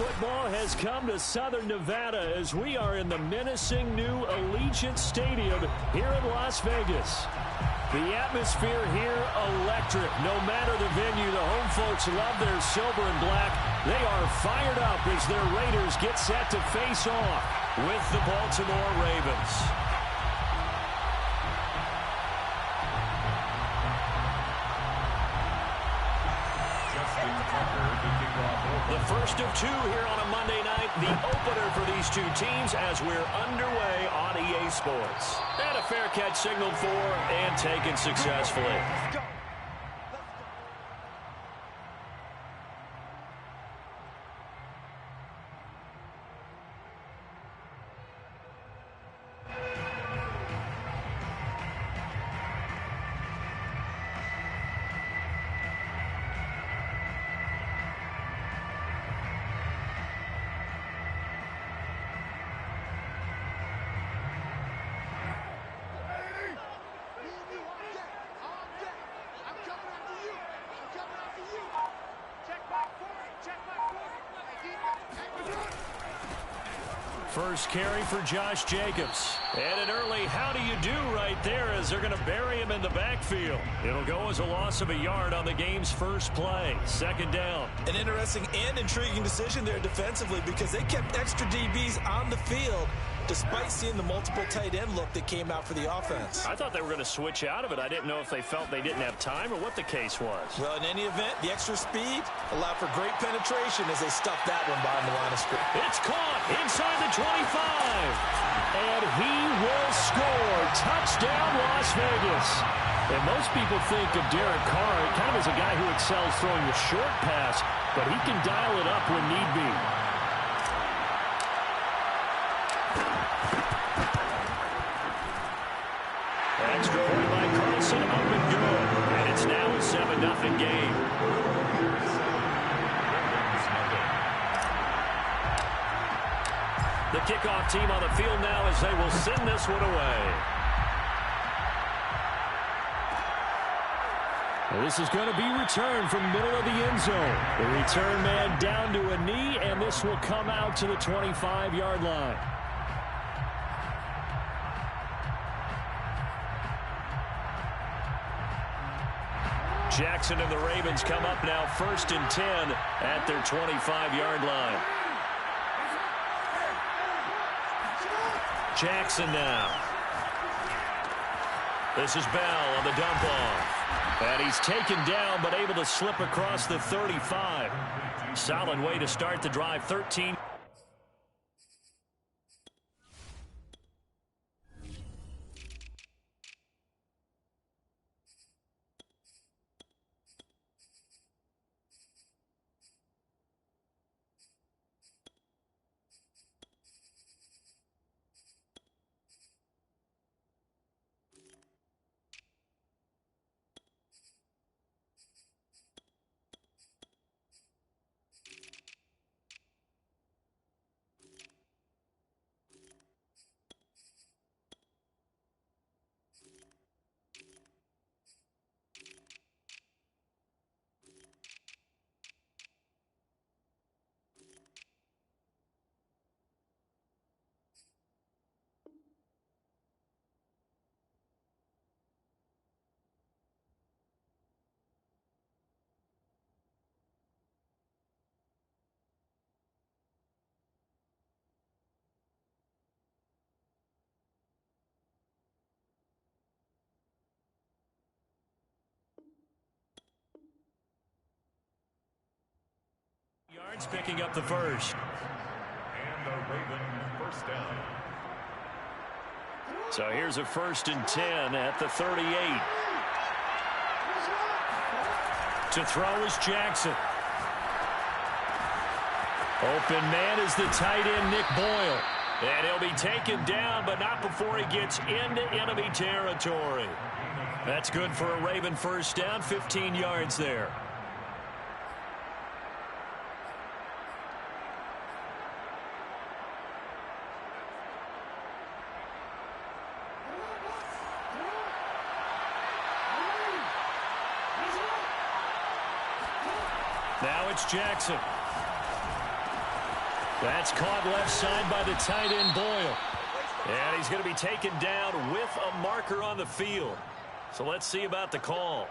football has come to Southern Nevada as we are in the menacing new Allegiant Stadium here in Las Vegas. The atmosphere here electric. No matter the venue, the home folks love their silver and black. They are fired up as their Raiders get set to face off with the Baltimore Ravens. The first of two here on a Monday night, the opener for these two teams as we're underway on EA Sports. And a fair catch signaled for and taken successfully. Let's go. First carry for Josh Jacobs. And an early how do you do right there as they're going to bury him in the backfield. It'll go as a loss of a yard on the game's first play. Second down. An interesting and intriguing decision there defensively because they kept extra DBs on the field despite seeing the multiple tight end look that came out for the offense. I thought they were going to switch out of it. I didn't know if they felt they didn't have time or what the case was. Well, in any event, the extra speed allowed for great penetration as they stuffed that one behind the line of scrimmage. It's caught inside the 25. And he will score. Touchdown, Las Vegas. And most people think of Derek Carr kind of as a guy who excels throwing the short pass, but he can dial it up when need be. Extra point by Carlson, up and good. And it's now a 7-0 game. The kickoff team on the field now as they will send this one away. Well, this is going to be returned from the middle of the end zone. The return man down to a knee, and this will come out to the 25-yard line. Jackson and the Ravens come up now 1st and 10 at their 25-yard line. Jackson now. This is Bell on the dump off. And he's taken down but able to slip across the 35. Solid way to start the drive. 13. Yards picking up the first. And the Raven first down. So here's a 1st and 10 at the 38. To throw is Jackson. Open man is the tight end, Nick Boyle. And he'll be taken down, but not before he gets into enemy territory. That's good for a Raven first down, 15 yards there. Now it's Jackson. That's caught left side by the tight end Boyle. And he's going to be taken down with a marker on the field. So let's see about the call.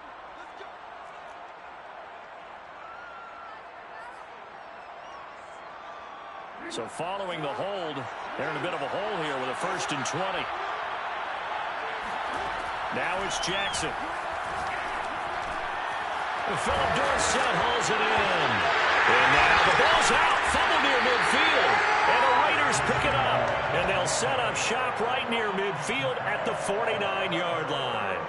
So following the hold, they're in a bit of a hole here with a 1st and 20. Now it's Jackson. Philip Dorsett hauls it in. And now the ball's out, fumbled near midfield. And the Raiders pick it up. And they'll set up shop right near midfield at the 49-yard line.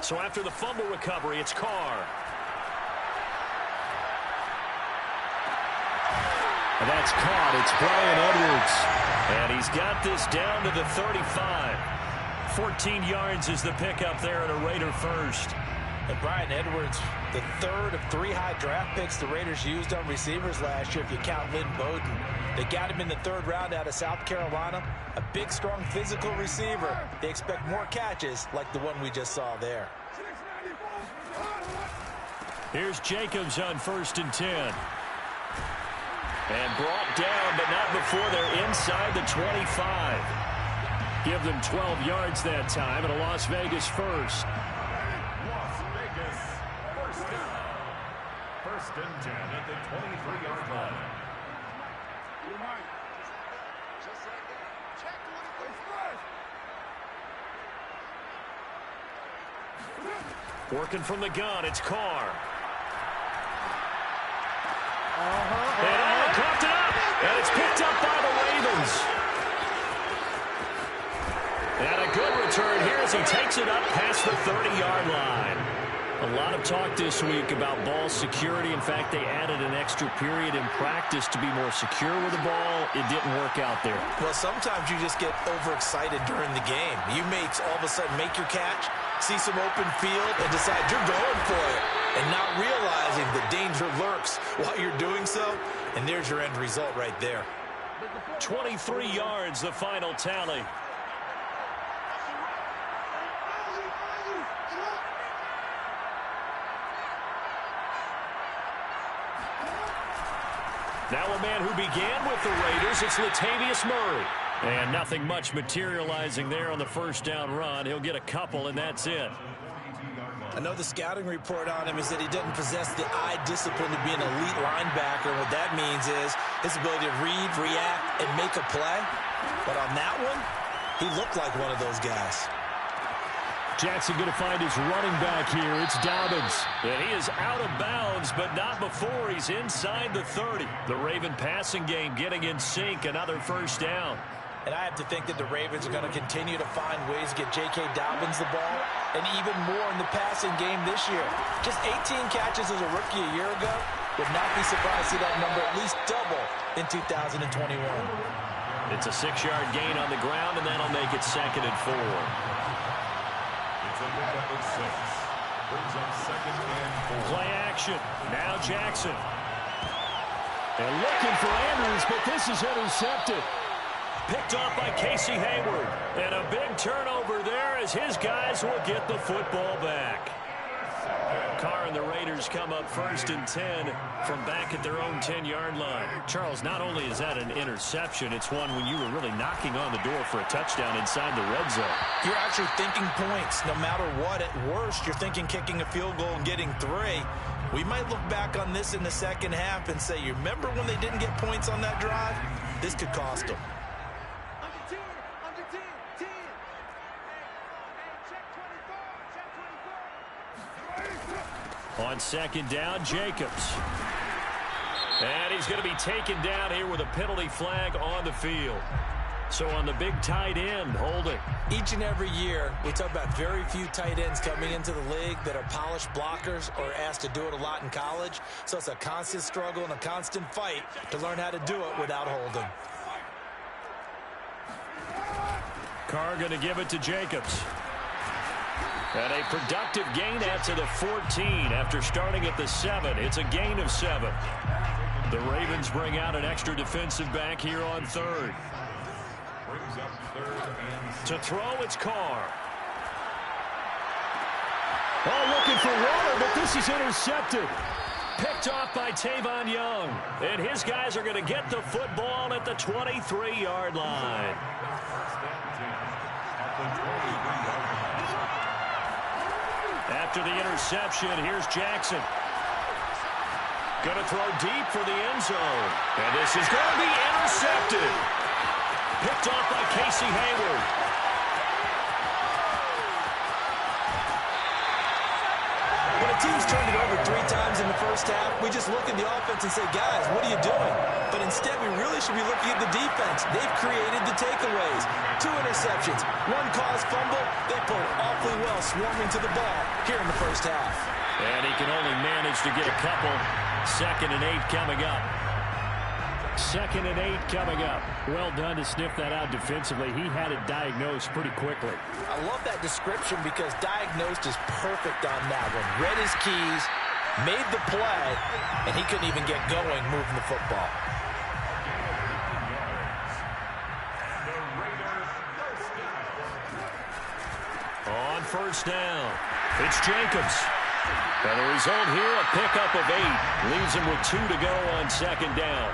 So after the fumble recovery, it's Carr. And that's caught. It's Bryan Edwards. And he's got this down to the 35. 14 yards is the pickup there, and a Raider first. And Bryan Edwards, the 3rd of 3 high draft picks the Raiders used on receivers last year, if you count Lynn Bowden. They got him in the 3rd round out of South Carolina. A big, strong, physical receiver. They expect more catches like the one we just saw there. Here's Jacobs on 1st and 10. And brought down, but not before they're inside the 25. Give them 12 yards that time, and a Las Vegas first. Las Vegas, 1st down. 1st and 10 at the 23-yard line. Working from the gun, it's Carr. And coughed it up, and it's picked up by the Ravens. And a good return here as he takes it up past the 30-yard line. A lot of talk this week about ball security. In fact, they added an extra period in practice to be more secure with the ball. It didn't work out there. Well, sometimes you just get overexcited during the game. You may all of a sudden make your catch, see some open field, and decide you're going for it, and not realizing the danger lurks while you're doing so. And there's your end result right there. 23 yards, the final tally. Now a man who began with the Raiders, it's Latavius Murray. And nothing much materializing there on the 1st down run. He'll get a couple, and that's it. I know the scouting report on him is that he doesn't possess the eye discipline to be an elite linebacker. And what that means is his ability to read, react, and make a play. But on that one, he looked like one of those guys. Jackson going to find his running back here. It's Dobbins. And he is out of bounds, but not before he's inside the 30. The Raven passing game getting in sync. Another 1st down. And I have to think that the Ravens are going to continue to find ways to get J.K. Dobbins the ball, and even more in the passing game this year. Just 18 catches as a rookie a year ago. Would not be surprised to see that number at least double in 2021. It's a 6-yard gain on the ground, and that'll make it 2nd and 4. It's a pickup of 6. Brings up 2nd and 4. Play action. Now Jackson. And looking for Andrews, but this is intercepted. Picked off by Casey Hayward. And a big turnover there as his guys will get the football back. Carr and the Raiders come up 1st and 10 from back at their own 10-yard line. Charles, not only is that an interception, it's one when you were really knocking on the door for a touchdown inside the red zone. You're actually thinking points no matter what. At worst, you're thinking kicking a field goal and getting 3. We might look back on this in the second half and say, you remember when they didn't get points on that drive? This could cost them. On 2nd down, Jacobs. And he's going to be taken down here with a penalty flag on the field. So on the big tight end, holding. Each and every year, we talk about very few tight ends coming into the league that are polished blockers or asked to do it a lot in college. So it's a constant struggle and a constant fight to learn how to do it without holding. Carr going to give it to Jacobs. And a productive gain out to the 14 after starting at the 7. It's a gain of 7. The Ravens bring out an extra defensive back here on 3rd. Brings up 3rd and 6. To throw, it's Carr. Oh, looking for Waller, but this is intercepted. Picked off by Tavon Young. And his guys are going to get the football at the 23-yard line. After the interception, here's Jackson. Going to throw deep for the end zone. And this is going to be intercepted. Picked off by Casey Hayward. When a team's turned it over 3 times in the first half, we just look at the offense and say, guys, what are you doing? But instead, we really should be looking at the defense. They've created the takeaways. 2 interceptions, 1 caused fumble. They played awfully well swarming to the ball here in the first half. And he can only manage to get a couple. 2nd and 8 coming up. 2nd and 8 coming up. Well done to sniff that out defensively. He had it diagnosed pretty quickly. I love that description because diagnosed is perfect on that one. Read his keys, made the play, and he couldn't even get going moving the football. On first down, it's Jacobs. And the result here, a pickup of 8. Leaves him with 2 to go on 2nd down.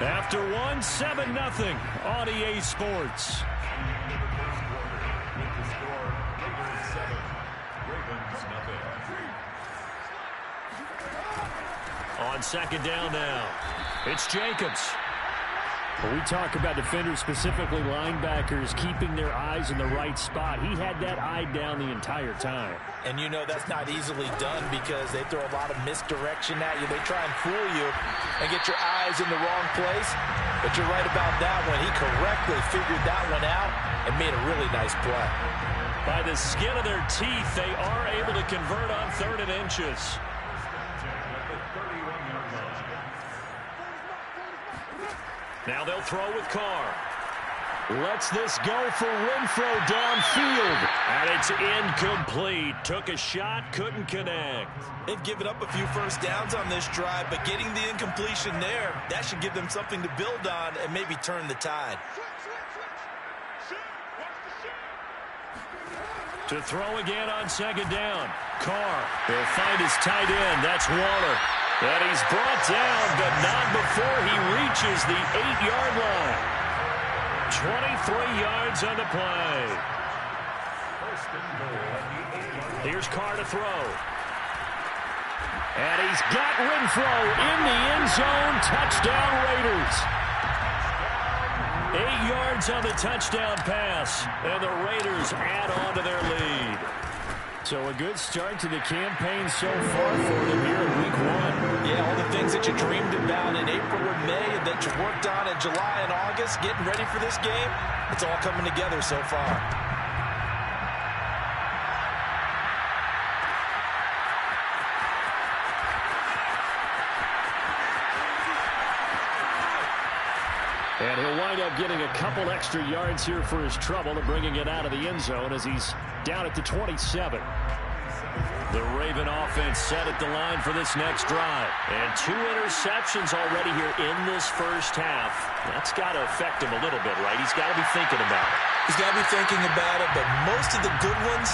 After 1, 7-0 on EA Sports. On 2nd down now, it's Jacobs. When we talk about defenders, specifically linebackers, keeping their eyes in the right spot, he had that eye down the entire time. And you know that's not easily done because they throw a lot of misdirection at you. They try and fool you and get your eyes in the wrong place. But you're right about that one. He correctly figured that one out and made a really nice play. By the skin of their teeth, they are able to convert on 3rd and inches. Now they'll throw with Carr. Lets this go for Renfro downfield. And it's incomplete. Took a shot, couldn't connect. They've given up a few first downs on this drive, but getting the incompletion there, that should give them something to build on and maybe turn the tide. To throw again on 2nd down. Carr will find his tight end. That's Waller. And he's brought down, but not before he reaches the 8-yard line. 23 yards on the play. Here's Carr to throw. And he's got Renfro in the end zone. Touchdown Raiders. 8 yards on the touchdown pass. And the Raiders add on to their lead. So a good start to the campaign so far for them here in Week 1. Yeah, all the things that you dreamed about in April and May and that you worked on in July and August, getting ready for this game, it's all coming together so far. And he'll wind up getting a couple extra yards here for his trouble and bringing it out of the end zone as he's down at the 27. The Raven offense set at the line for this next drive. And 2 interceptions already here in this first half. That's got to affect him a little bit, right? He's got to be thinking about it. He's got to be thinking about it, but most of the good ones,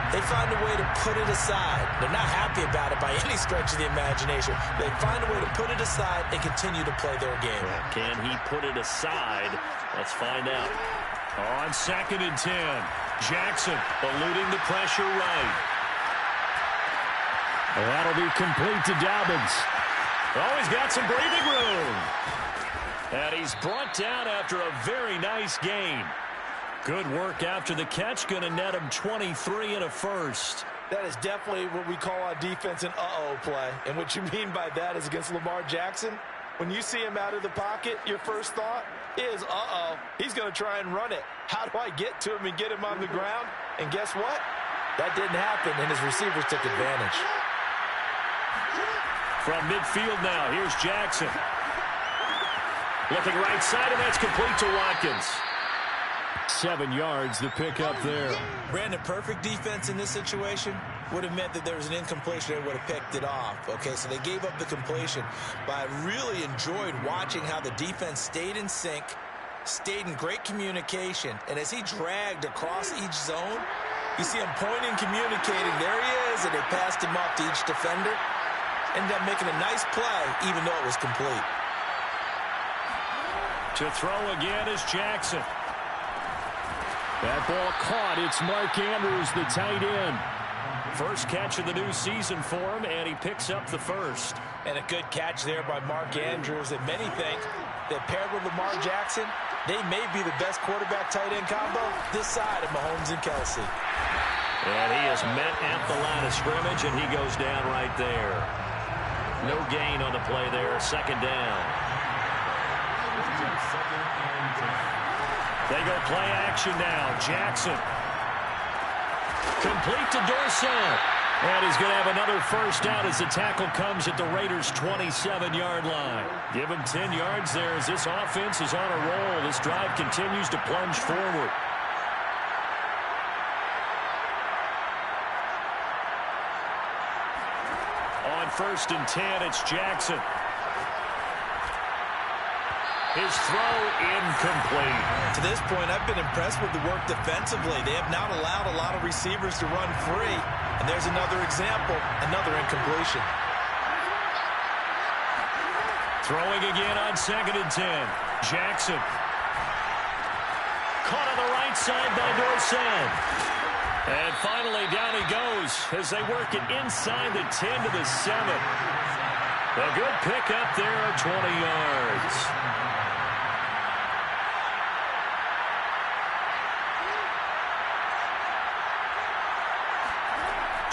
they find a way to put it aside. They're not happy about it by any stretch of the imagination. They find a way to put it aside and continue to play their game. Can he put it aside? Let's find out. On 2nd and 10, Jackson eluding the pressure right. That'll be complete to Dobbins. Oh, he's got some breathing room. And he's brought down after a very nice gain. Good work after the catch. Going to net him 23 and a first. That is definitely what we call on defense an uh-oh play. And what you mean by that is against Lamar Jackson, when you see him out of the pocket, your first thought is, uh-oh, he's going to try and run it. How do I get to him and get him on the ground? And guess what? That didn't happen, and his receivers took advantage. From midfield now, here's Jackson. Looking right side, and that's complete to Watkins. 7 yards, the pickup there. Brandon, perfect defense in this situation would have meant that there was an incompletion. They would have picked it off. Okay, so they gave up the completion. But I really enjoyed watching how the defense stayed in sync, stayed in great communication. And as he dragged across each zone, you see him pointing, communicating. There he is, and they passed him off to each defender. Ended up making a nice play, even though it was complete. To throw again is Jackson. That ball caught. It's Mark Andrews, the tight end. First catch of the new season for him, and he picks up the first. And a good catch there by Mark Andrews. And many think that paired with Lamar Jackson, they may be the best quarterback-tight end combo this side of Mahomes and Kelsey. And he is met at the line of scrimmage, and he goes down right there. No gain on the play there. Second down. They go play action now. Jackson. Complete to Dorsett. And he's going to have another first down as the tackle comes at the Raiders' 27-yard line. Give him 10 yards there as this offense is on a roll. This drive continues to plunge forward. On 1st and 10, it's Jackson. His throw incomplete. To this point, I've been impressed with the work defensively. They have not allowed a lot of receivers to run free. And there's another example, another incompletion. Throwing again on 2nd and 10. Jackson. Caught on the right side by Dorsett. And finally down he goes as they work it inside the 10 to the 7. A good pickup there, 20 yards.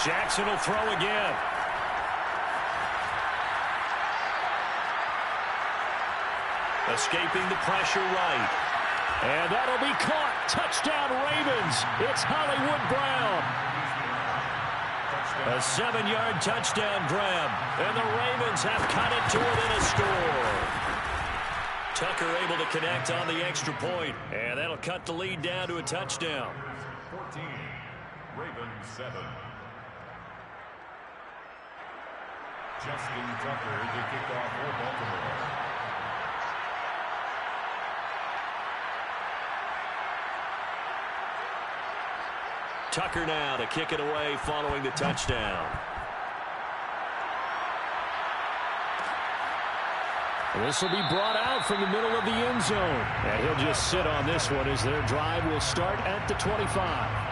Jackson will throw again. Escaping the pressure right. And that'll be caught. Touchdown Ravens. It's Hollywood Brown. A 7-yard touchdown grab. And the Ravens have cut it to within a score. Tucker able to connect on the extra point. And that'll cut the lead down to a touchdown. 14, Ravens 7. Justin Tucker to kick off for Baltimore. Tucker now to kick it away following the touchdown. This will be brought out from the middle of the end zone. And he'll just sit on this one as their drive will start at the 25.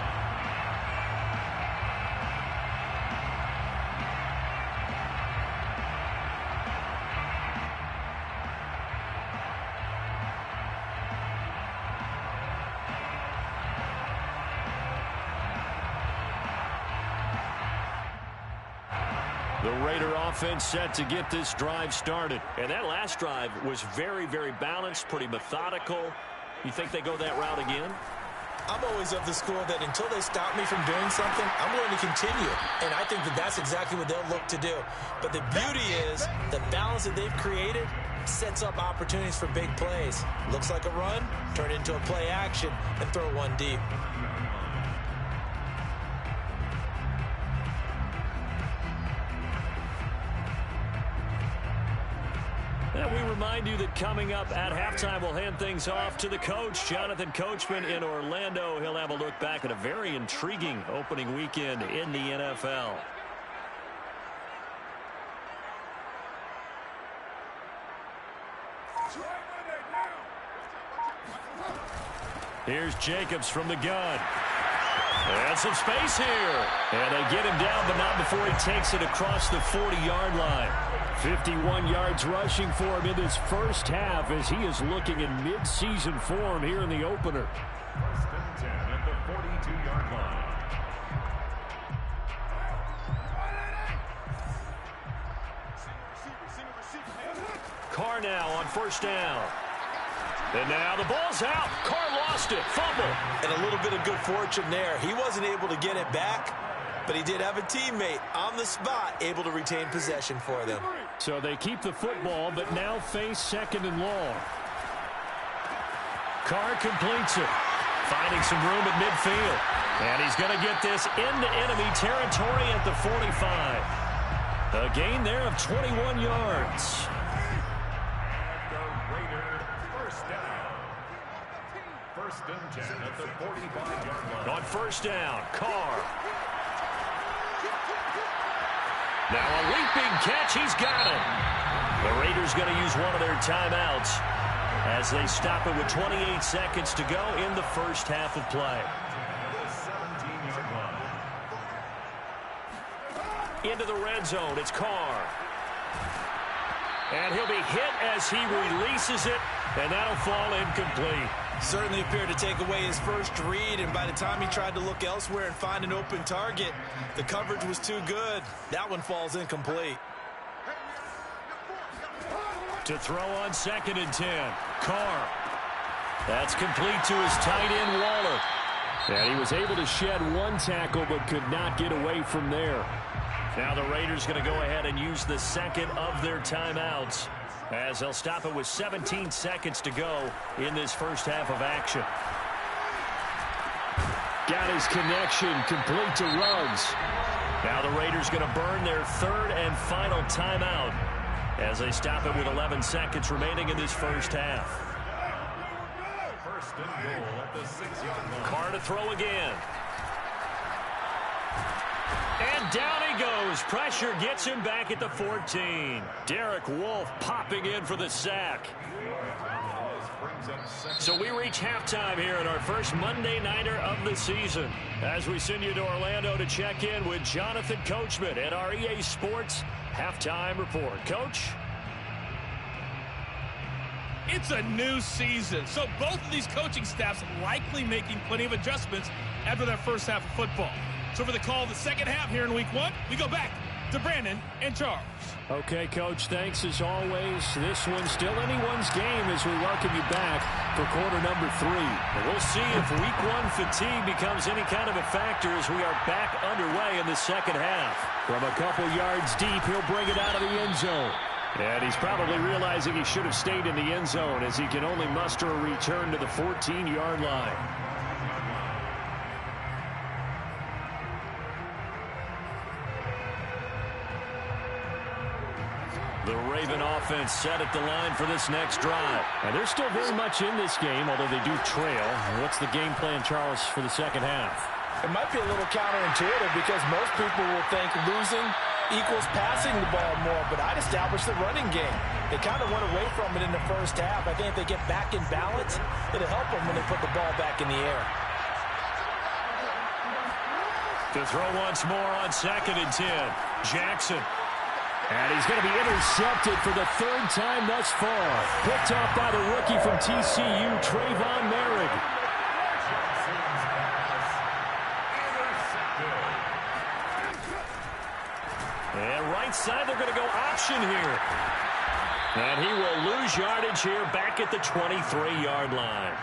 The Raider offense set to get this drive started. And that last drive was very, very balanced, pretty methodical. You think they go that route again? I'm always of the school that until they stop me from doing something, I'm going to continue. And I think that that's exactly what they'll look to do. But the beauty is the balance that they've created sets up opportunities for big plays. Looks like a run, turn it into a play action, and throw one deep. And we remind you that coming up at halftime, we'll hand things off to the coach, Jonathan Coachman in Orlando. He'll have a look back at a very intriguing opening weekend in the NFL. Here's Jacobs from the gun. And some space here. And they get him down, but not before he takes it across the 40-yard line. 51 yards rushing for him in this first half as he is looking in mid-season form here in the opener. 1st and 10 at the 42-yard line. Carr now on 1st down. And now the ball's out. Carr lost it. Fumble. And a little bit of good fortune there. He wasn't able to get it back, but he did have a teammate on the spot able to retain possession for them. So they keep the football, but now face 2nd and long. Carr completes it, finding some room at midfield. And he's going to get this into enemy territory at the 45. A gain there of 21 yards. First and 10 at the 45-yard line. On first down, Carr. Now a leaping catch. He's got it. The Raiders going to use one of their timeouts as they stop it with 28 seconds to go in the first half of play. The 17-yard line. Into the red zone, it's Carr. And he'll be hit as he releases it, and that'll fall incomplete. Certainly appeared to take away his first read, and by the time he tried to look elsewhere and find an open target, the coverage was too good. That one falls incomplete. To throw on second and 10, Carr. That's complete to his tight end, Waller. And he was able to shed one tackle but could not get away from there. Now the Raiders going to go ahead and use the second of their timeouts as they'll stop it with 17 seconds to go in this first half of action. Got his connection complete to Ruggs. Now the Raiders going to burn their third and final timeout as they stop it with 11 seconds remaining in this first half. First and goal at the 6-yard line. Carr to throw again. And down he goes. Pressure gets him back at the 14. Derek Wolfe popping in for the sack. So we reach halftime here in our first Monday Nighter of the season as we send you to Orlando to check in with Jonathan Coachman at our EA Sports Halftime Report. Coach? It's a new season, so both of these coaching staffs likely making plenty of adjustments after their first half of football. So for the call of the second half here in Week 1, we go back to Brandon and Charles. Okay, Coach, thanks as always. This one's still anyone's game as we welcome you back for quarter number 3. And we'll see if Week 1 fatigue becomes any kind of a factor as we are back underway in the second half. From a couple yards deep, he'll bring it out of the end zone. And he's probably realizing he should have stayed in the end zone as he can only muster a return to the 14-yard line. The Raven offense set at the line for this next drive. And they're still very much in this game, although they do trail. What's the game plan, Charles, for the second half? It might be a little counterintuitive because most people will think losing equals passing the ball more, but I'd establish the running game. They kind of went away from it in the first half. I think if they get back in balance, it'll help them when they put the ball back in the air. To throw once more on second and 10, Jackson. And he's going to be intercepted for the third time thus far. Picked off by the rookie from TCU, Trayvon Merrick. And right side, they're going to go option here. And he will lose yardage here back at the 23-yard line.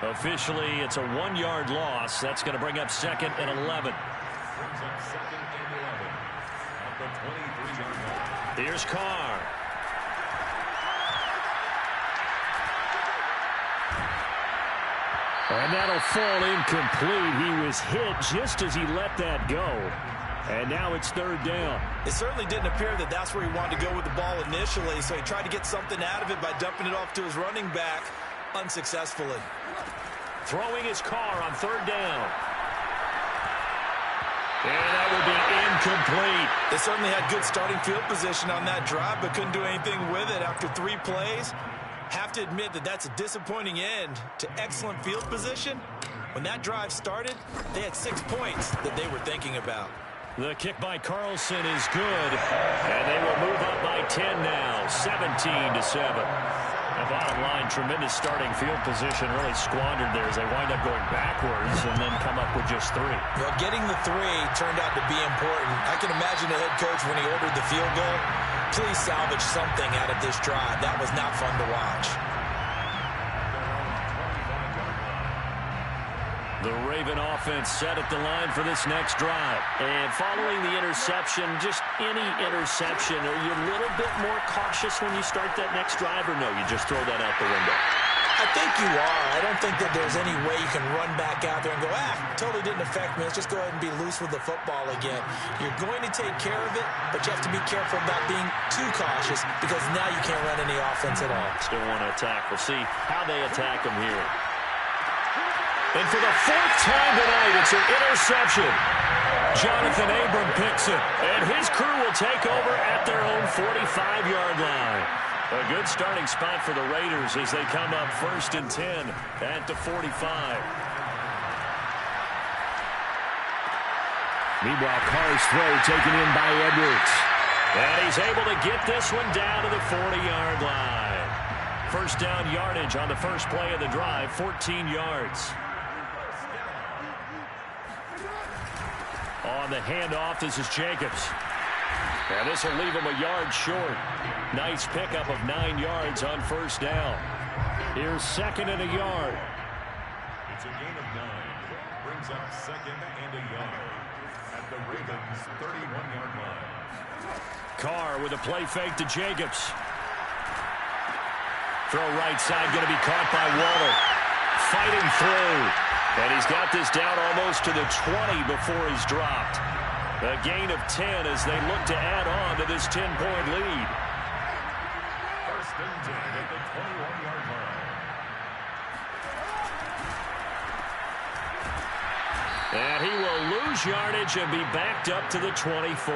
Officially, it's a 1-yard loss. That's going to bring up second and 11. Brings up second and 11 at the 23-yard line. Here's Carr. And that'll fall incomplete. He was hit just as he let that go. And now it's third down. It certainly didn't appear that that's where he wanted to go with the ball initially, so he tried to get something out of it by dumping it off to his running back unsuccessfully. Throwing his Carr on third down. And that will be incomplete. They certainly had good starting field position on that drive, but couldn't do anything with it after 3 plays. Have to admit that that's a disappointing end to excellent field position. When that drive started, they had 6 points that they were thinking about. The kick by Carlson is good, and they will move up by 10 now, 17-7. The bottom line, tremendous starting field position, really squandered there as they wind up going backwards and then come up with just 3. Well, getting the 3 turned out to be important. I can imagine the head coach when he ordered the field goal, please salvage something out of this drive. That was not fun to watch. The Raven offense set at the line for this next drive. And following the interception, just any interception, are you a little bit more cautious when you start that next drive, or no, you just throw that out the window? I think you are. I don't think that there's any way you can run back out there and go, totally didn't affect me. Let's just go ahead and be loose with the football again. You're going to take care of it, but you have to be careful about being too cautious because now you can't run any offense at all. Still want to attack. We'll see how they attack them here. And for the fourth time tonight, it's an interception. Jonathan Abram picks it, and his crew will take over at their own 45-yard line. A good starting spot for the Raiders as they come up 1st and 10 at the 45. Meanwhile, Carr's throw taken in by Edwards. And he's able to get this one down to the 40-yard line. First down yardage on the first play of the drive, 14 yards. On the handoff, this is Jacobs. And this will leave him a yard short. Nice pickup of 9 yards on first down. Here's 2nd and a yard. It's a gain of 9. Brings up 2nd and a yard at the Ravens' 31-yard line. Carr with a play fake to Jacobs. Throw right side, going to be caught by Waller. Fighting through. And he's got this down almost to the 20 before he's dropped. A gain of 10 as they look to add on to this 10-point lead. 1st and 10 at the 21-yard line. And he will lose yardage and be backed up to the 24.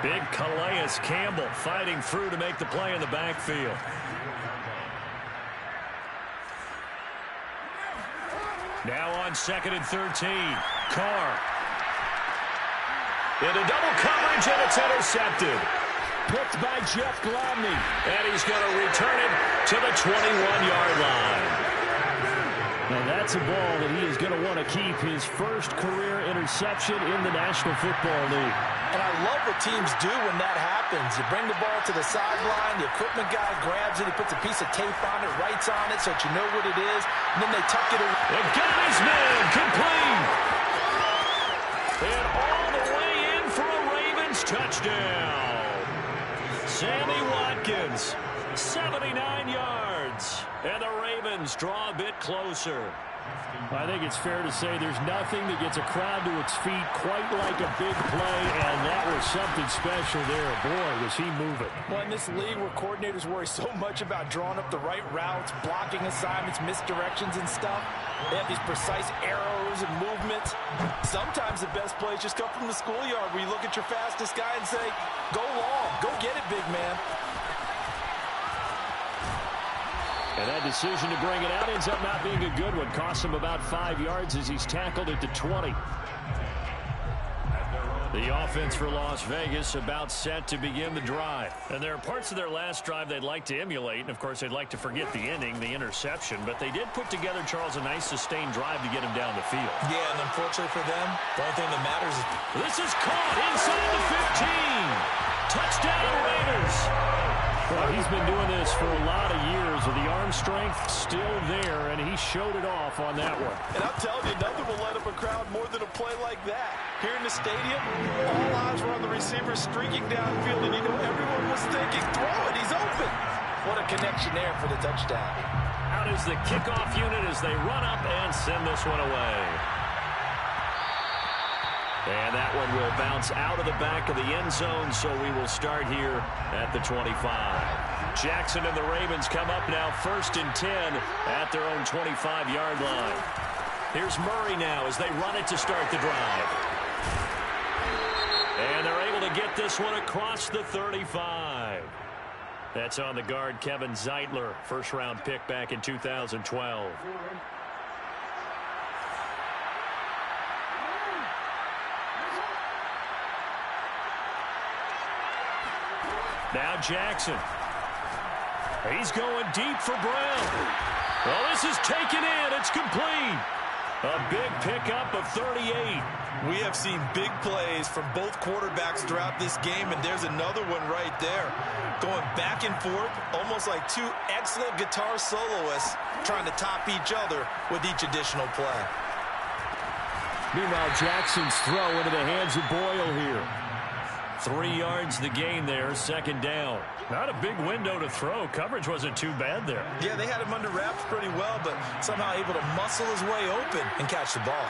Big Calais Campbell fighting through to make the play in the backfield. Now on 2nd and 13. Carr. Into double coverage, and it's intercepted. Picked by Jeff Gladney. And he's going to return it to the 21-yard line. And that's a ball that he is going to want to keep, his first career interception in the National Football League. And I love what teams do when that happens. You bring the ball to the sideline, the equipment guy grabs it, he puts a piece of tape on it, writes on it so that you know what it is, and then they tuck it away. And got his man complete. And all the way in for a Ravens touchdown. Sammy Watkins, 79 yards. And the Ravens draw a bit closer. I think it's fair to say there's nothing that gets a crowd to its feet quite like a big play, and that was something special there. Boy, was he moving. Well, in this league where coordinators worry so much about drawing up the right routes, blocking assignments, misdirections and stuff, they have these precise arrows and movements. Sometimes the best plays just come from the schoolyard where you look at your fastest guy and say, go long, go get it, big man. And that decision to bring it out ends up not being a good one. Costs him about 5 yards as he's tackled at the 20. The offense for Las Vegas about set to begin the drive. And there are parts of their last drive they'd like to emulate. And, of course, they'd like to forget the ending, the interception. But they did put together, Charles, a nice sustained drive to get him down the field. Yeah, and unfortunately for them, the only thing that matters is... This is caught inside the 15. Touchdown, Raiders. Well, he's been doing this for a lot of years with the arm strength still there, and he showed it off on that one. And I'm telling you, nothing will light up a crowd more than a play like that. Here in the stadium, all eyes were on the receiver streaking downfield, and you know everyone was thinking, throw it, he's open. What a connection there for the touchdown. Out is the kickoff unit as they run up and send this one away. And that one will bounce out of the back of the end zone, so we will start here at the 25. Jackson and the Ravens come up now 1st and 10 at their own 25-yard line. Here's Murray now as they run it to start the drive. And they're able to get this one across the 35. That's on the guard, Kevin Zeitler, first-round pick back in 2012. Now Jackson. He's going deep for Brown. Well, this is taken in. It's complete. A big pickup of 38. We have seen big plays from both quarterbacks throughout this game, and there's another one right there. Going back and forth, almost like two excellent guitar soloists trying to top each other with each additional play. Meanwhile, Jackson's throw into the hands of Boyle here. 3 yards the gain there, 2nd down. Not a big window to throw. Coverage wasn't too bad there. Yeah, they had him under wraps pretty well, but somehow able to muscle his way open and catch the ball.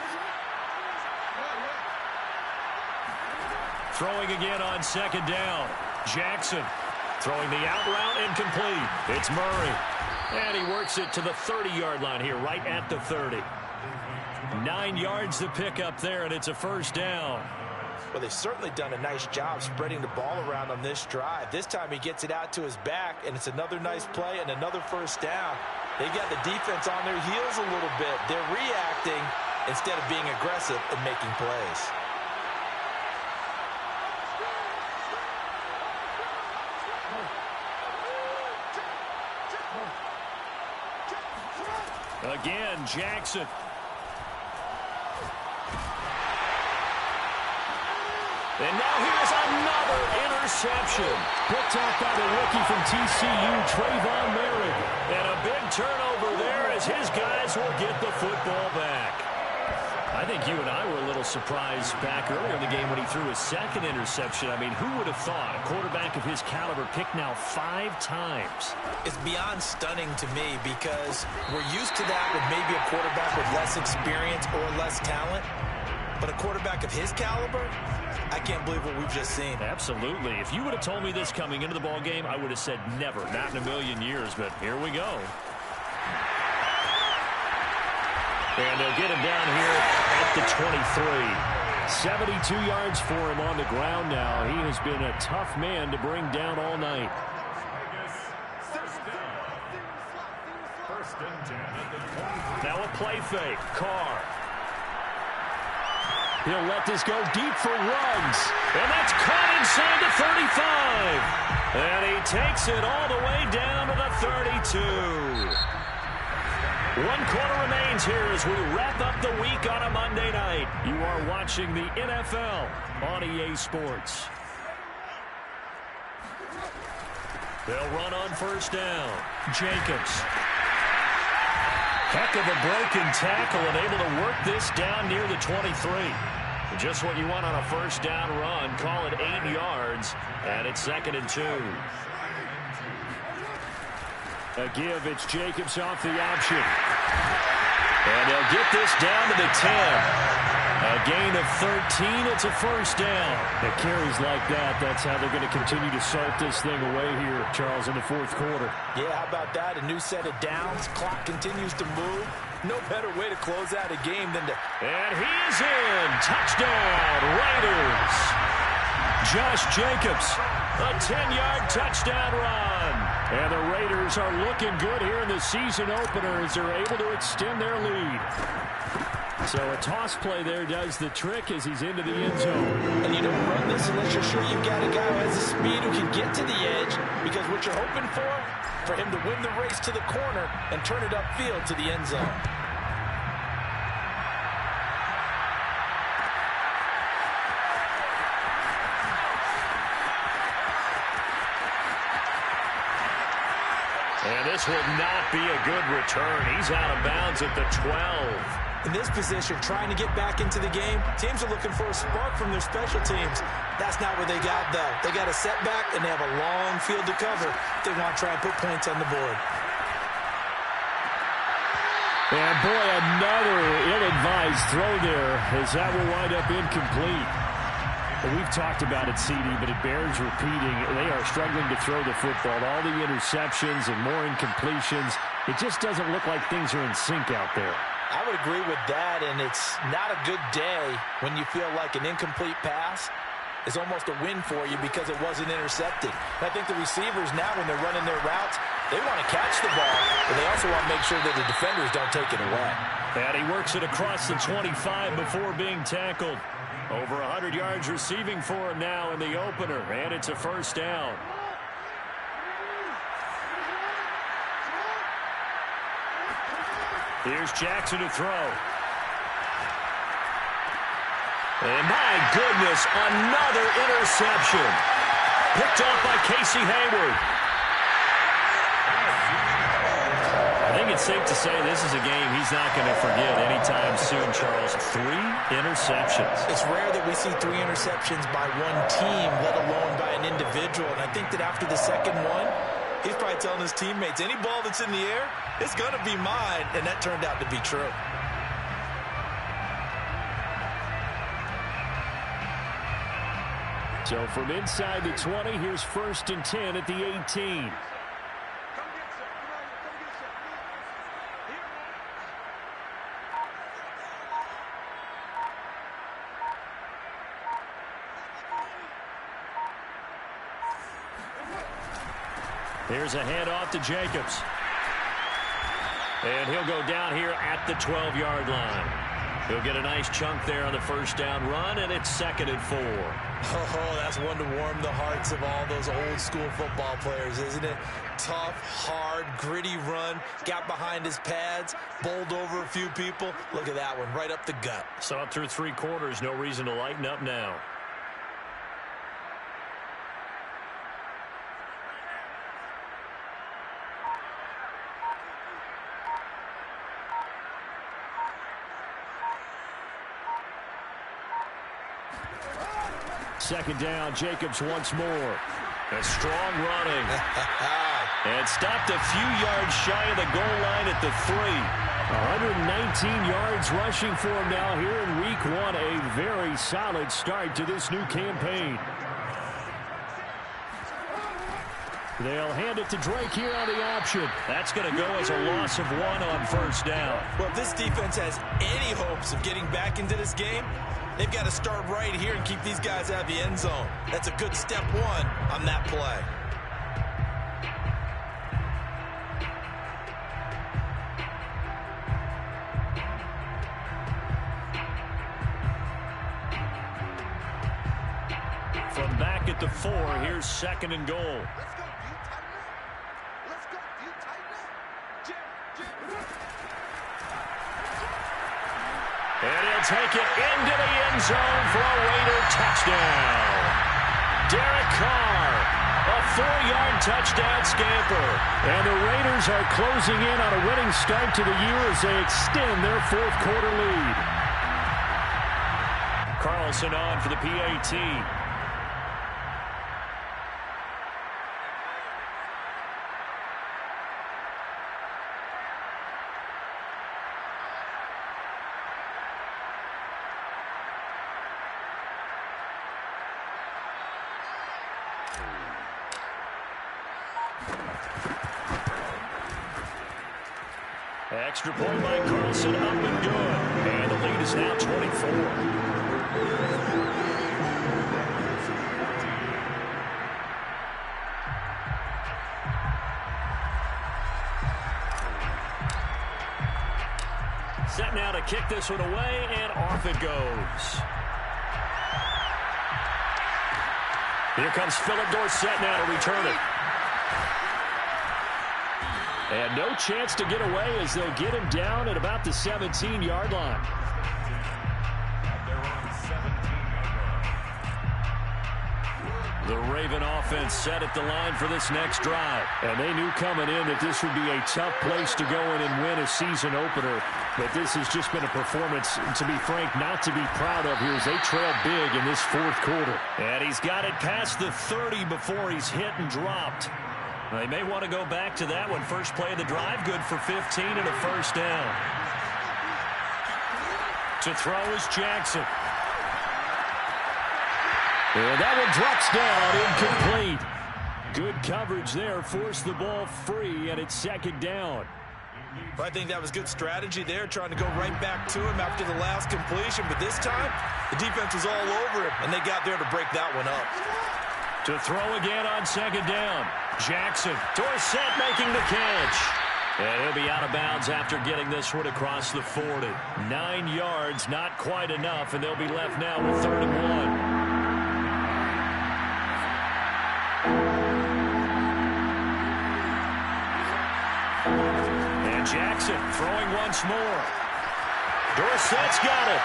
Throwing again on 2nd down. Jackson throwing the out route incomplete. It's Murray. And he works it to the 30-yard line here, right at the 30. 9 yards to pick up there, and it's a first down. Well, they've certainly done a nice job spreading the ball around on this drive. This time he gets it out to his back, and it's another nice play and another first down. They've got the defense on their heels a little bit. They're reacting instead of being aggressive and making plays. Again, Jackson. And now here's another interception. Picked off by the rookie from TCU, Trayvon Merrick. And a big turnover there as his guys will get the football back. I think you and I were a little surprised back earlier in the game when he threw his second interception. I mean, who would have thought a quarterback of his caliber picked now 5 times? It's beyond stunning to me because we're used to that with maybe a quarterback with less experience or less talent. But a quarterback of his caliber, I can't believe what we've just seen. Absolutely. If you would have told me this coming into the ball game, I would have said never, not in a million years. But here we go. And they'll get him down here at the 23. 72 yards for him on the ground now. He has been a tough man to bring down all night. Now a play fake. Carr. He'll let this go deep for Ruggs. And that's caught inside the 35. And he takes it all the way down to the 32. 1 quarter remains here as we wrap up the week on a Monday night. You are watching the NFL on EA Sports. They'll run on first down. Jacobs. Heck of a broken tackle and able to work this down near the 23. Just what you want on a first down run. Call it 8 yards, and it's 2nd and 2. A give, it's Jacobs off the option. And they'll get this down to the 10. A gain of 13, it's a first down. It carries like that. That's how they're going to continue to salt this thing away here, Charles, in the 4th quarter. Yeah, how about that? A new set of downs. Clock continues to move. No better way to close out a game than to... And he is in. Touchdown, Raiders. Josh Jacobs, a 10-yard touchdown run. And the Raiders are looking good here in the season opener as they're able to extend their lead. So a toss play there does the trick as he's into the end zone. And you don't run this unless you're sure you've got a guy who has the speed who can get to the edge, because what you're hoping for him to win the race to the corner and turn it upfield to the end zone. And this will not be a good return. He's out of bounds at the 12. In this position, trying to get back into the game, teams are looking for a spark from their special teams. That's not what they got, though. They got a setback, and they have a long field to cover if they want to try and put points on the board. And, boy, another ill-advised throw there as that will wind up incomplete. We've talked about it, CD, but it bears repeating. They are struggling to throw the football. All the interceptions and more incompletions. It just doesn't look like things are in sync out there. I would agree with that, and it's not a good day when you feel like an incomplete pass is almost a win for you because it wasn't intercepted. And I think the receivers now, when they're running their routes, they want to catch the ball, but they also want to make sure that the defenders don't take it away. And he works it across the 25 before being tackled. Over 100 yards receiving for him now in the opener, and it's a first down. Here's Jackson to throw. And my goodness, another interception. Picked off by Casey Hayward. I think it's safe to say this is a game he's not going to forget anytime soon, Charles. 3 interceptions. It's rare that we see 3 interceptions by one team, let alone by an individual. And I think that after the second one, he's probably telling his teammates, any ball that's in the air, it's going to be mine. And that turned out to be true. So from inside the 20, here's 1st and 10 at the 18. Here's a handoff to Jacobs. And he'll go down here at the 12-yard line. He'll get a nice chunk there on the first down run, and it's 2nd and 4. Oh, that's one to warm the hearts of all those old-school football players, isn't it? Tough, hard, gritty run. Got behind his pads, bowled over a few people. Look at that one, right up the gut. Saw it through 3 quarters. No reason to lighten up now. Second down, Jacobs once more. A strong running. And stopped a few yards shy of the goal line at the 3. 119 yards rushing for him now here in week 1. A very solid start to this new campaign. They'll hand it to Drake here on the option. That's going to go as a loss of 1 on first down. Well, if this defense has any hopes of getting back into this game, they've got to start right here and keep these guys out of the end zone. That's a good step 1 on that play. From back at the 4, here's 2nd and goal. And he'll take it into the end zone for a Raider touchdown. Derek Carr, a 4-yard touchdown scamper. And the Raiders are closing in on a winning start to the year as they extend their 4th quarter lead. Carlson on for the PAT. Extra point by Carlson, up and good. And the lead is now 24. Set now to kick this one away, and off it goes. Here comes Philip Dorsett now to return it. And no chance to get away as they'll get him down at about the 17-yard line. The Raven offense set at the line for this next drive. And they knew coming in that this would be a tough place to go in and win a season opener. But this has just been a performance, to be frank, not to be proud of here as they trail big in this 4th quarter. And he's got it past the 30 before he's hit and dropped. They may want to go back to that one. First play of the drive, good for 15 and a first down. To throw is Jackson. And that one drops down, incomplete. Good coverage there, forced the ball free, and it's 2nd down. I think that was good strategy there, trying to go right back to him after the last completion. But this time, the defense was all over him, and they got there to break that one up. To throw again on 2nd down. Jackson, Dorsett making the catch. And he'll be out of bounds after getting this one across the 40. 9 yards, not quite enough, and they'll be left now with 3rd and 1. And Jackson throwing once more. Dorsett's got it.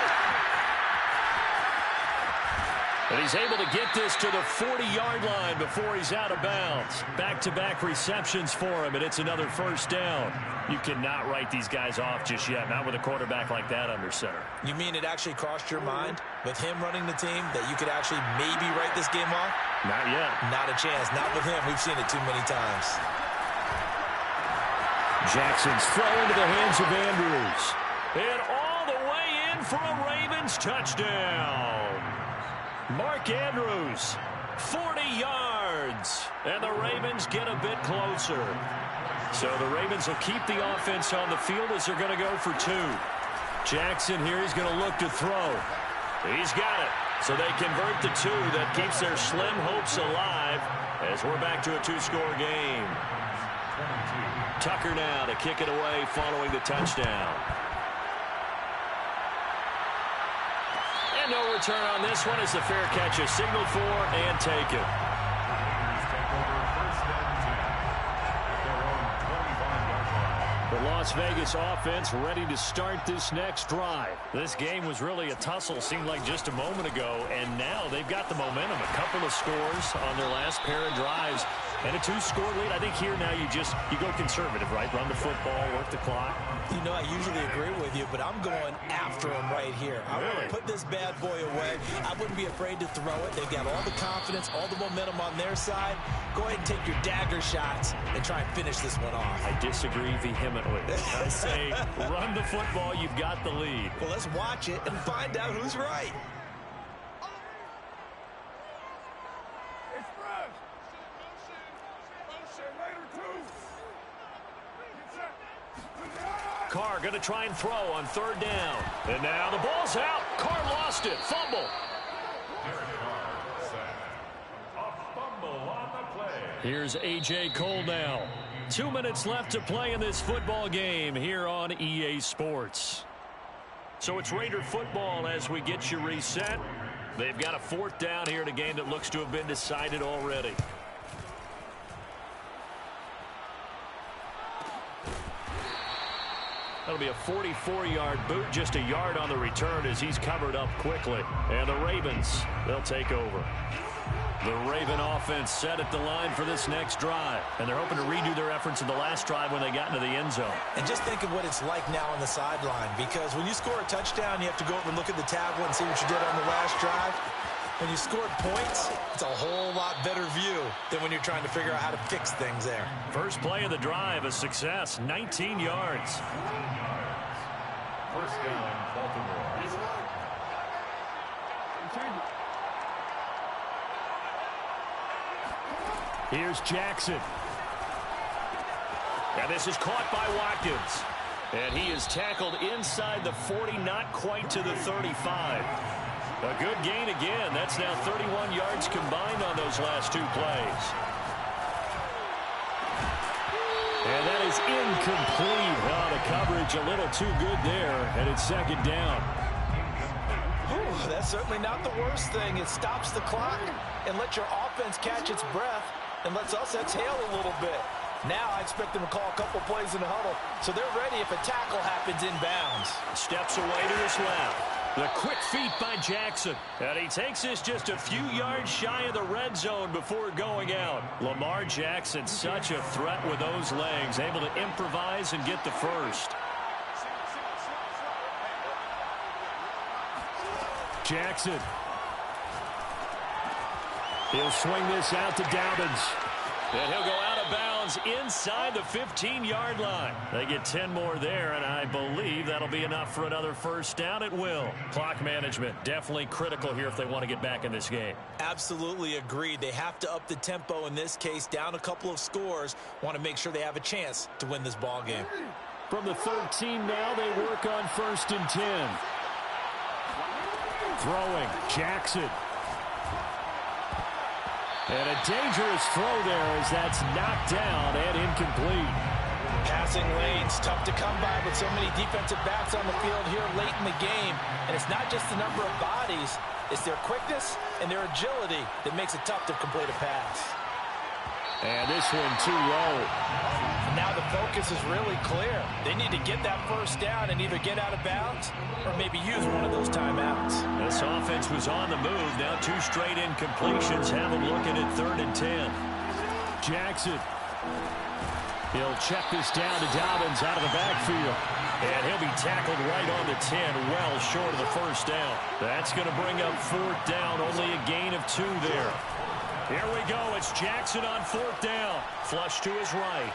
And he's able to get this to the 40-yard line before he's out of bounds. Back-to-back receptions for him, and it's another first down. You cannot write these guys off just yet, not with a quarterback like that under center. You mean it actually crossed your mind, with him running the team, that you could actually maybe write this game off? Not yet. Not a chance. Not with him. We've seen it too many times. Jackson's throw into the hands of Andrews. And all the way in for a Ravens touchdown. Mark Andrews, 40 yards, and the Ravens get a bit closer. So the Ravens will keep the offense on the field as they're going to go for 2. Jackson here is going to look to throw. He's got it. So they convert the 2. That keeps their slim hopes alive. as we're back to a two-score game. Tucker now to kick it away following the touchdown. And no return on this one as the fair catch is signaled for and taken. The Las Vegas offense ready to start this next drive. This game was really a tussle, seemed like just a moment ago, and now they've got the momentum. A couple of scores on their last pair of drives and a two-score lead. I think here now you go conservative, right? Run the football, work the clock. You know, I usually agree with you, but I'm going after him right here. I want to put this bad boy away. I wouldn't be afraid to throw it. They've got all the confidence, all the momentum on their side. Go ahead and take your dagger shots and try and finish this one off. I disagree vehemently. I say run the football. You've got the lead. Well, let's watch it and find out who's right. Carr going to try and throw on third down. And now the ball's out. Carr lost it. Fumble. Here's A.J. Cole now. 2 minutes left to play in this football game here on EA Sports. So it's Raider football as we get you reset. They've got a fourth down here in a game that looks to have been decided already. That'll be a 44-yard boot, just a yard on the return as he's covered up quickly. And the Ravens, they'll take over. The Raven offense set at the line for this next drive. And they're hoping to redo their efforts in the last drive when they got into the end zone. And just think of what it's like now on the sideline, because when you score a touchdown, you have to go over and look at the tablet and see what you did on the last drive. When you scored points, it's a whole lot better view than when you're trying to figure out how to fix things there. First play of the drive, a success, 19 yards. First down, Baltimore. Here's Jackson. And this is caught by Watkins. And he is tackled inside the 40, not quite to the 35. A good gain again. That's now 31 yards combined on those last two plays. And that is incomplete. Oh, the coverage a little too good there. And it's second down. Whew, that's certainly not the worst thing. It stops the clock and lets your offense catch its breath and lets us exhale a little bit. Now I expect them to call a couple plays in the huddle, so they're ready if a tackle happens inbounds. Steps away to his left. The quick feet by Jackson. And he takes this just a few yards shy of the red zone before going out. Lamar Jackson, such a threat with those legs, able to improvise and get the first. Jackson. He'll swing this out to Dobbins. And he'll go out of bounds inside the 15-yard line. They get 10 more there, and I believe that'll be enough for another first down at will. Clock management definitely critical here if they want to get back in this game. Absolutely agreed. They have to up the tempo in this case, down a couple of scores. Want to make sure they have a chance to win this ball game. From the 13 now, they work on first and 10. Throwing, Jackson. And a dangerous throw there as that's knocked down and incomplete. Passing lanes, tough to come by with so many defensive backs on the field here late in the game. And it's not just the number of bodies, it's their quickness and their agility that makes it tough to complete a pass. And this one too low. And now the focus is really clear. They need to get that first down and either get out of bounds or maybe use one of those timeouts. This offense was on the move. Now two straight incompletions have them looking at third and 10. Jackson. He'll check this down to Dobbins out of the backfield. And he'll be tackled right on the 10, well short of the first down. That's going to bring up fourth down, only a gain of 2 there. Here we go. It's Jackson on fourth down. Flush to his right.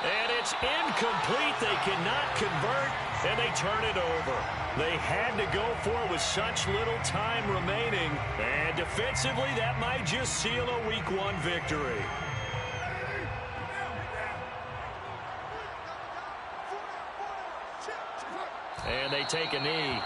And it's incomplete. They cannot convert, and they turn it over. They had to go for it with such little time remaining. And defensively, that might just seal a Week 1 victory. And they take a knee.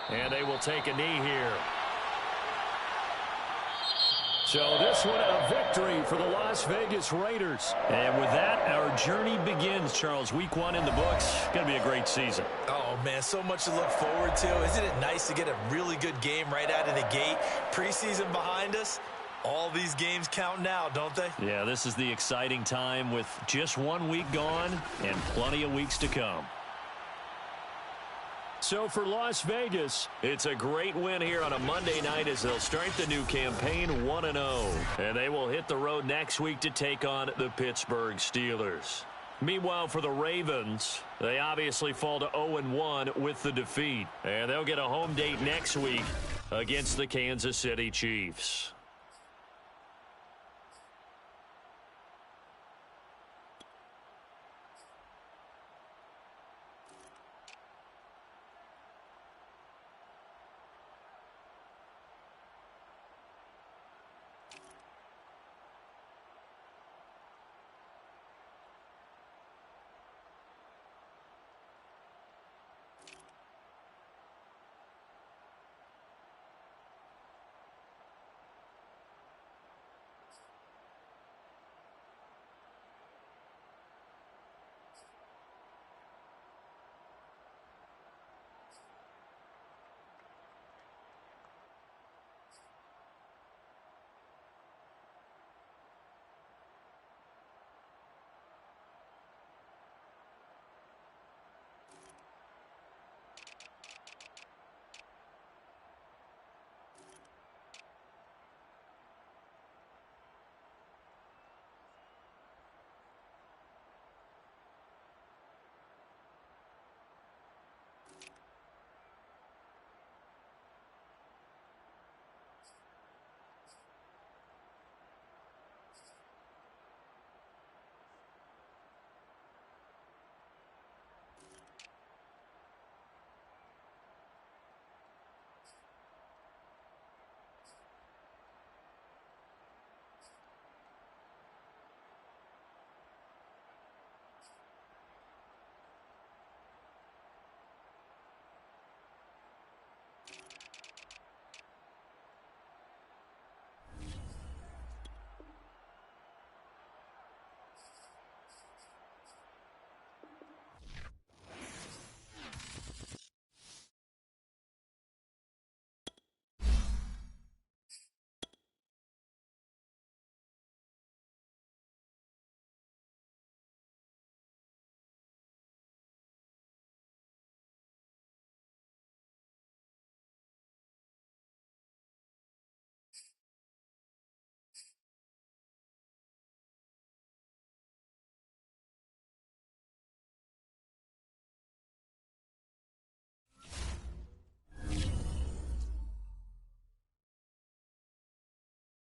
And they will take a knee here. So this one a victory for the Las Vegas Raiders. And with that, our journey begins, Charles. Week 1 in the books. Going to be a great season. Oh, man, so much to look forward to. Isn't it nice to get a really good game right out of the gate? Preseason behind us. All these games count now, don't they? Yeah, this is the exciting time with just 1 week gone and plenty of weeks to come. So for Las Vegas, it's a great win here on a Monday night as they'll start the new campaign 1-0. And they will hit the road next week to take on the Pittsburgh Steelers. Meanwhile, for the Ravens, they obviously fall to 0-1 with the defeat. And they'll get a home date next week against the Kansas City Chiefs.